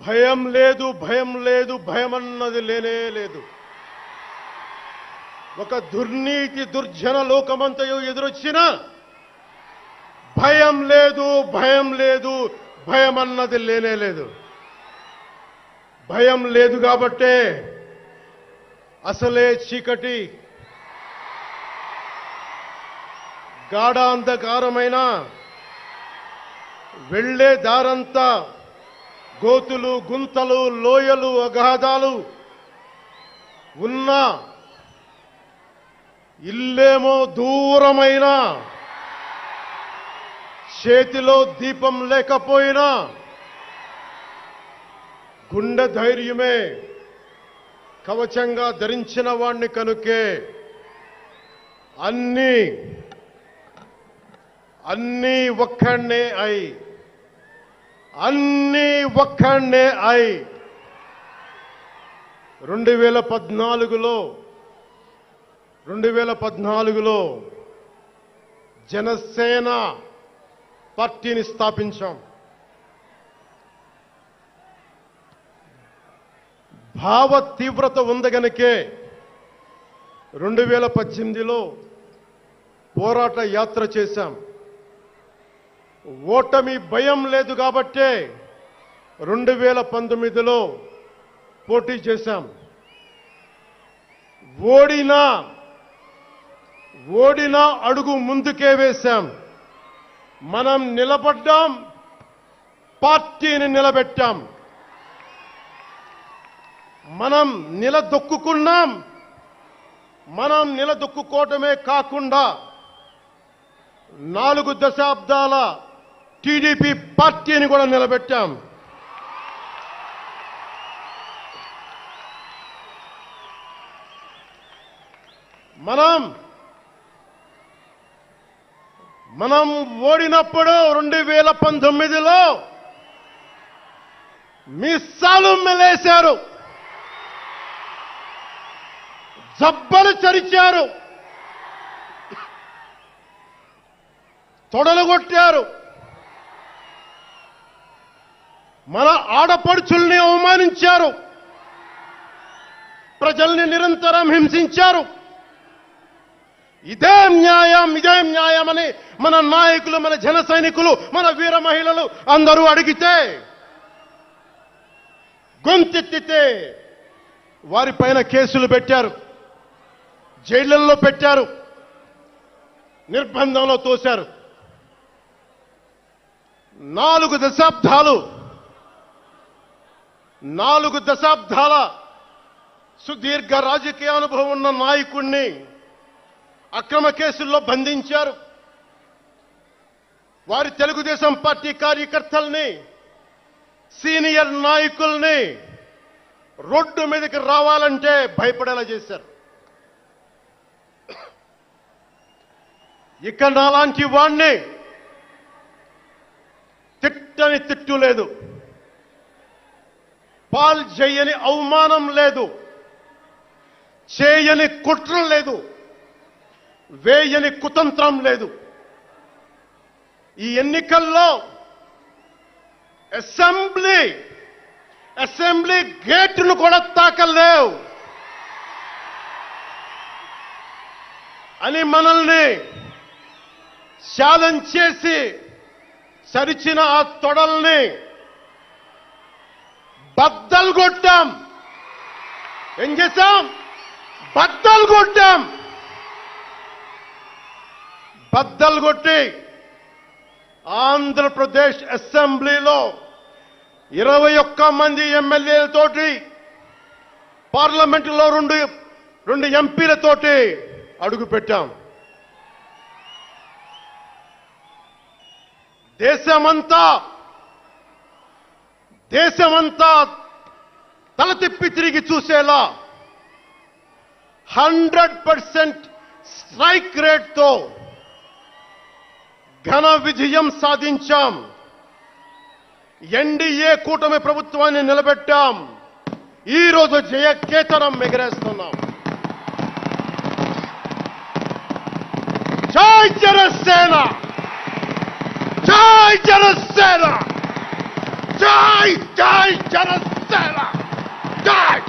భయం లేదు, భయం లేదు, భయం అన్నది లేనే లేదు. ఒక దుర్నీతి దుర్జన లోకమంతయు ఎదురొచ్చినా భయం లేదు, భయం లేదు, భయం అన్నది లేనే లేదు. భయం లేదు కాబట్టే అసలే చీకటి గాఢాంధకారమైన వెళ్లే దారంతా గోతులు, గుంతలు, లోయలు, అగాధాలు ఉన్నా, ఇల్లేమో దూరమైన, చేతిలో దీపం లేకపోయినా గుండె ధైర్యమే కవచంగా ధరించిన వాణ్ణి కనుకే అన్నీ ఒక్కడే అయి 2014లో జనసేన పార్టీని స్థాపించాం. భావ తీవ్రత ఉంది గనుకే 2018లో పోరాట యాత్ర చేశాం. ఓటమి భయం లేదు కాబట్టే 2019లో పోటీ చేశాం. ఓడినా అడుగు ముందుకే వేశాం. మనం నిలబడ్డాం, పార్టీని నిలబెట్టాం. మనం నిలదొక్కుకున్నాం. మనం నిలదొక్కుకోవటమే కాకుండా 4 దశాబ్దాల టీడీపీ పార్టీని కూడా నిలబెట్టాం. మనం ఓడినప్పుడు 2019లో మీసాలు మెలేశారు, జబ్బలు చరిచారు, తొడలు కొట్టారు, మన ఆడపడుచుల్ని అవమానించారు, ప్రజల్ని నిరంతరం హింసించారు. ఇదే న్యాయం అని మన నాయకులు, మన జన సైనికులు, మన వీర మహిళలు అందరూ అడిగితే, గొంతెత్తితే వారిపైన కేసులు పెట్టారు, జైళ్లలో పెట్టారు, నిర్బంధంలో తోశారు. 4 దశాబ్దాల సుదీర్ఘ రాజకీయ అనుభవం ఉన్న నాయకుణ్ణి అక్రమ కేసుల్లో బంధించారు. వారి తెలుగుదేశం పార్టీ కార్యకర్తల్ని, సీనియర్ నాయకుల్ని రోడ్డు మీదకి రావాలంటే భయపడేలా చేశారు. ఇక నాలాంటి వాణ్ణి తిట్టని తిట్టు లేదు, పాల్ చేయని అవమానం లేదు, చేయని కుట్ర లేదు, వేయని కుతంత్రం లేదు. ఈ ఎన్నికల్లో అసెంబ్లీ గేటును కూడా తాకలేవు అని మనల్ని ఛాలెంజ్ చేసి సరిచిన ఆ తొడల్ని బద్దలు కొట్టాం. ఏం చేశాం? బద్దలు కొట్టాం. బద్దలు కొట్టి ఆంధ్రప్రదేశ్ అసెంబ్లీలో 21 మంది ఎమ్మెల్యేలతోటి, పార్లమెంటులో 2 ఎంపీలతోటి అడుగు పెట్టాం. దేశమంతా తల తిప్పి తిరిగి చూసేలా 100% స్ట్రైక్ రేట్తో ఘన విజయం సాధించాం. ఎన్డీఏ కూటమి ప్రభుత్వాన్ని నిలబెట్టాం. ఈ రోజు జయకేతనం ఎగరేస్తున్నాం. జై జనసేన, జై జనసేన, జై జై జనసేన జై